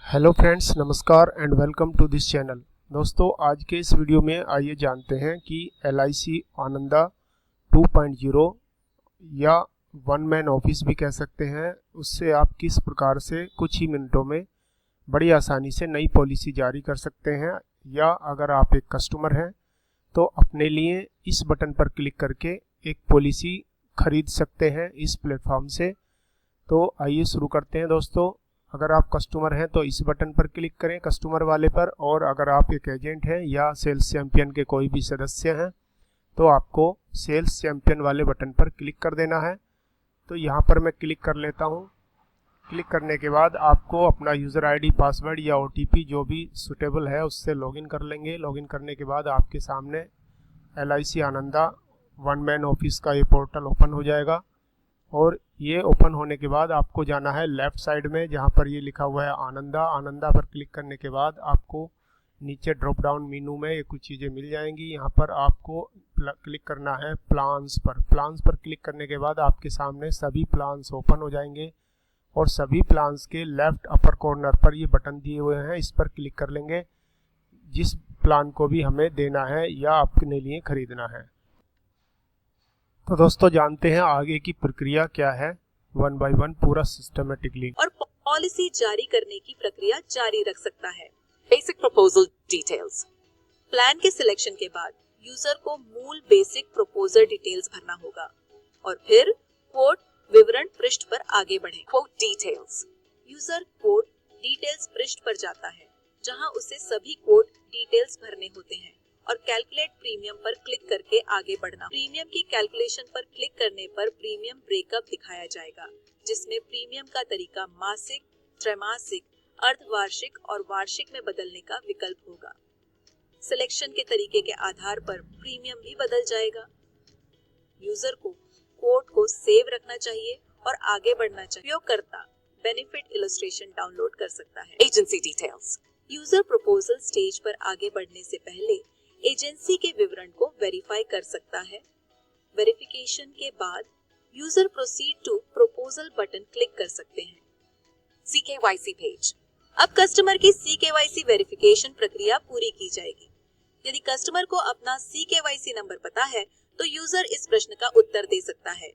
Hello friends, नमस्कार and welcome to this channel. दोस्तों, आज के इस वीडियो में आइए जानते हैं कि LIC आनंदा 2.0 या वन मैन ऑफिस भी कह सकते हैं, उससे आप किस प्रकार से कुछ ही मिनटों में बड़ी आसानी से नई पॉलिसी जारी कर सकते हैं, या अगर आप एक कस्टमर हैं तो अपने लिए इस बटन पर क्लिक करके एक पॉलिसी खरीद सकते हैं इस प्लेटफॉर्म से। तो आइए शुरू करते हैं दोस्तों। अगर आप कस्टमर हैं तो इस बटन पर क्लिक करें, कस्टमर वाले पर, और अगर आप एक एजेंट हैं या सेल्स चैंपियन के कोई भी सदस्य हैं तो आपको सेल्स चैंपियन वाले बटन पर क्लिक कर देना है। तो यहाँ पर मैं क्लिक कर लेता हूँ। क्लिक करने के बाद आपको अपना यूज़र आईडी, पासवर्ड या OTP जो भी सुटेबल है उससे लॉगिन कर लेंगे। लॉगिन करने के बाद आपके सामने LIC Ananda one man office का ये पोर्टल ओपन हो जाएगा, और ये ओपन होने के बाद आपको जाना है लेफ़्ट साइड में जहाँ पर ये लिखा हुआ है आनंदा। आनंदा पर क्लिक करने के बाद आपको नीचे ड्रॉप डाउन मेनू में ये कुछ चीज़ें मिल जाएंगी। यहाँ पर आपको क्लिक करना है प्लान्स पर। प्लान्स पर क्लिक करने के बाद आपके सामने सभी प्लान्स ओपन हो जाएंगे, और सभी प्लान्स के लेफ़्ट अपर कॉर्नर पर ये बटन दिए हुए हैं, इस पर क्लिक कर लेंगे जिस प्लान को भी हमें देना है या अपने लिए खरीदना है। तो दोस्तों, जानते हैं आगे की प्रक्रिया क्या है, वन बाय वन पूरा सिस्टमेटिकली। और पॉलिसी जारी करने की प्रक्रिया जारी रख सकता है। Basic proposal details. प्लान के सिलेक्शन के बाद यूजर को मूल बेसिक प्रपोजल डिटेल्स भरना होगा, और फिर कोट विवरण पृष्ठ पर आगे बढ़े। Quote details. User quote details पृष्ठ पर जाता है, जहां उसे सभी कोट डिटेल्स भरने होते हैं, और कैलकुलेट प्रीमियम पर क्लिक करके आगे बढ़ना। प्रीमियम की कैलकुलेशन पर क्लिक करने पर प्रीमियम ब्रेकअप दिखाया जाएगा, जिसमें प्रीमियम का तरीका मासिक, त्रैमासिक, अर्धवार्षिक और वार्षिक में बदलने का विकल्प होगा। सिलेक्शन के तरीके के आधार पर प्रीमियम भी बदल जाएगा। यूजर को कोड को सेव रखना चाहिए और आगे बढ़ना चाहिए। उपयोगकर्ता बेनिफिट इलस्ट्रेशन डाउनलोड कर सकता है। Agency details. User proposal stage पर आगे बढ़ने से पहले एजेंसी के विवरण को वेरीफाई कर सकता है। वेरिफिकेशन के बाद user proceed to proposal button click कर सकते हैं। CKYC पेज। अब कस्टमर की CKYC वेरिफिकेशन प्रक्रिया पूरी की जाएगी। यदि कस्टमर को अपना CKYC नंबर पता है तो यूजर इस प्रश्न का उत्तर दे सकता है,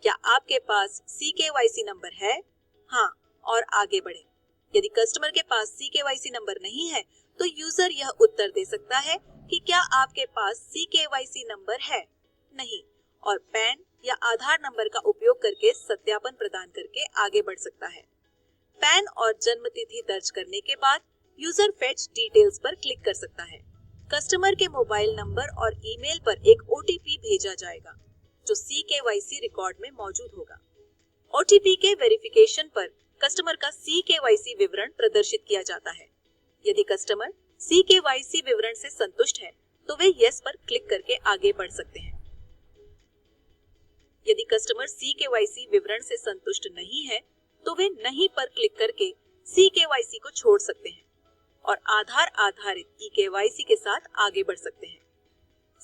क्या आपके पास CKYC नंबर है? हाँ, और आगे बढ़े। यदि कस्टमर के पास CKYC नंबर नहीं है तो यूजर यह उत्तर दे सकता है कि क्या आपके पास CKYC नंबर है? नहीं, और पैन या आधार नंबर का उपयोग करके सत्यापन प्रदान करके आगे बढ़ सकता है। पैन और जन्म तिथि दर्ज करने के बाद यूजर फेच डिटेल्स पर क्लिक कर सकता है। कस्टमर के मोबाइल नंबर और ईमेल पर एक OTP भेजा जाएगा, जो CKYC रिकॉर्ड में मौजूद होगा। OTP के वेरिफिकेशन पर कस्टमर का CKYC विवरण प्रदर्शित किया जाता है। यदि कस्टमर CKYC विवरण से संतुष्ट है तो वे यस पर क्लिक करके आगे बढ़ सकते हैं। यदि कस्टमर CKYC विवरण से संतुष्ट नहीं है तो वे नहीं पर क्लिक करके CKYC को छोड़ सकते हैं और आधार आधारित eKYC के साथ आगे बढ़ सकते हैं।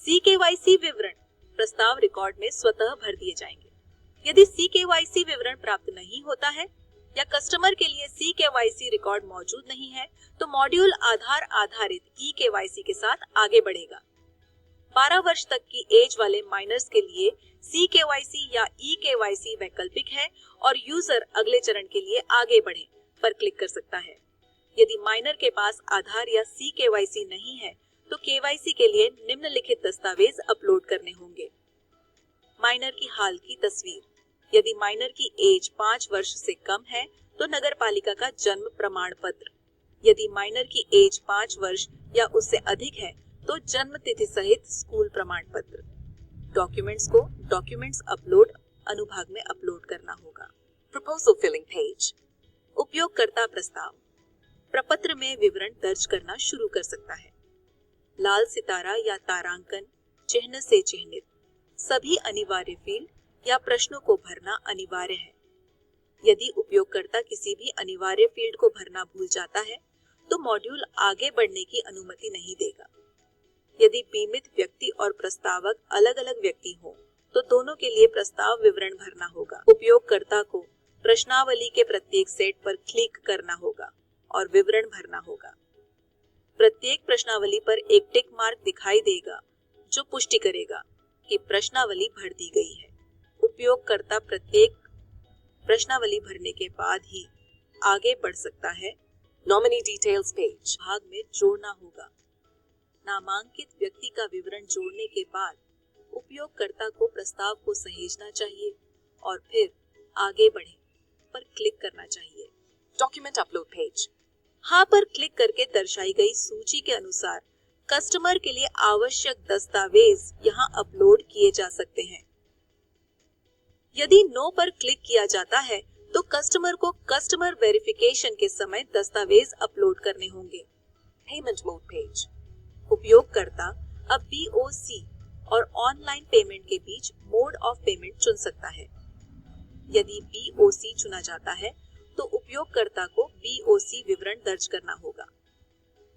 CKYC विवरण प्रस्ताव रिकॉर्ड में स्वतः भर दिए जाएंगे। यदि CKYC विवरण प्राप्त नहीं होता है या कस्टमर के लिए CKYC रिकॉर्ड मौजूद नहीं है तो मॉड्यूल आधार आधारित eKYC के साथ आगे बढ़ेगा। 12 वर्ष तक की एज वाले माइनर्स के लिए CKYC या eKYC वैकल्पिक है, और यूजर अगले चरण के लिए आगे बढ़े पर क्लिक कर सकता है। यदि माइनर के पास आधार या CKYC नहीं है तो KYC के लिए निम्नलिखित दस्तावेज अपलोड करने होंगे। माइनर की हाल की तस्वीर। यदि माइनर की एज 5 वर्ष से कम है तो नगर पालिका का जन्म प्रमाण पत्र। यदि माइनर की एज 5 वर्ष या उससे अधिक है तो जन्म तिथि सहित स्कूल प्रमाण पत्र। डॉक्यूमेंट्स को डॉक्यूमेंट्स अपलोड अनुभाग में अपलोड करना होगा। Proposal filling page. उपयोगकर्ता प्रस्ताव प्रपत्र में विवरण दर्ज करना शुरू कर सकता है। लाल सितारा या तारांकन चिन्ह से चिन्हित सभी अनिवार्य फील्ड या प्रश्नों को भरना अनिवार्य है। यदि उपयोगकर्ता किसी भी अनिवार्य फील्ड को भरना भूल जाता है तो मॉड्यूल आगे बढ़ने की अनुमति नहीं देगा। यदि बीमित व्यक्ति और प्रस्तावक अलग अलग व्यक्ति हो तो दोनों के लिए प्रस्ताव विवरण भरना होगा। उपयोगकर्ता को प्रश्नावली के प्रत्येक सेट पर क्लिक करना होगा और विवरण भरना होगा। प्रत्येक प्रश्नावली पर एक टिक मार्क दिखाई देगा जो पुष्टि करेगा कि प्रश्नावली भर दी गई है। उपयोगकर्ता प्रत्येक प्रश्नावली भरने के बाद ही आगे बढ़ सकता है। नॉमिनी डिटेल्स पेज भाग में जोड़ना होगा। नामांकित व्यक्ति का विवरण जोड़ने के बाद उपयोगकर्ता को प्रस्ताव को सहेजना चाहिए और फिर आगे बढ़े पर क्लिक करना चाहिए। डॉक्यूमेंट अपलोड पेज हाँ पर क्लिक करके दर्शाई गई सूची के अनुसार कस्टमर के लिए आवश्यक दस्तावेज यहाँ अपलोड किए जा सकते हैं। यदि नो पर क्लिक किया जाता है तो कस्टमर को कस्टमर वेरिफिकेशन के समय दस्तावेज अपलोड करने होंगे। पेमेंट मोड पेज उपयोगकर्ता अब BOC और ऑनलाइन पेमेंट के बीच मोड ऑफ पेमेंट चुन सकता है। यदि BOC चुना जाता है तो उपयोगकर्ता को BOC विवरण दर्ज करना होगा।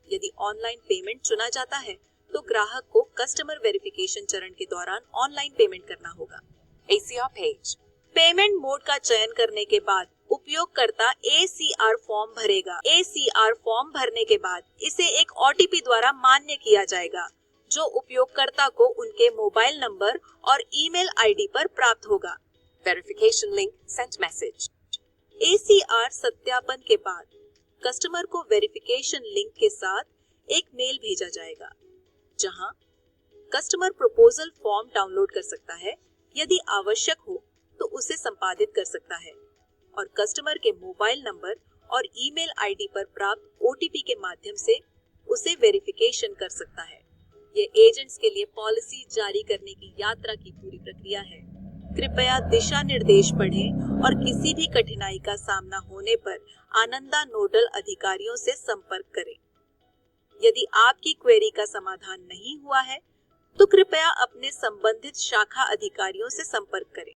यदि ऑनलाइन पेमेंट चुना जाता है तो ग्राहक को कस्टमर वेरिफिकेशन चरण के दौरान ऑनलाइन पेमेंट करना होगा। ACR पेज पेमेंट मोड का चयन करने के बाद उपयोगकर्ता ACR फॉर्म भरेगा। ACR फॉर्म भरने के बाद इसे एक OTP द्वारा मान्य किया जाएगा जो उपयोगकर्ता को उनके मोबाइल नंबर और ईमेल ID पर प्राप्त होगा। Verification link sent message ACR सत्यापन के बाद कस्टमर को वेरिफिकेशन लिंक के साथ एक मेल भेजा जाएगा जहां कस्टमर प्रपोजल फॉर्म डाउनलोड कर सकता है। यदि आवश्यक हो तो उसे संपादित कर सकता है और कस्टमर के मोबाइल नंबर और ईमेल ID पर प्राप्त OTP के माध्यम से उसे वेरिफिकेशन कर सकता है। ये एजेंट्स के लिए पॉलिसी जारी करने की यात्रा की पूरी प्रक्रिया है। कृपया दिशा निर्देश पढ़ें और किसी भी कठिनाई का सामना होने पर आनंदा नोडल अधिकारियों से संपर्क करें। यदि आपकी क्वेरी का समाधान नहीं हुआ है तो कृपया अपने संबंधित शाखा अधिकारियों से संपर्क करें।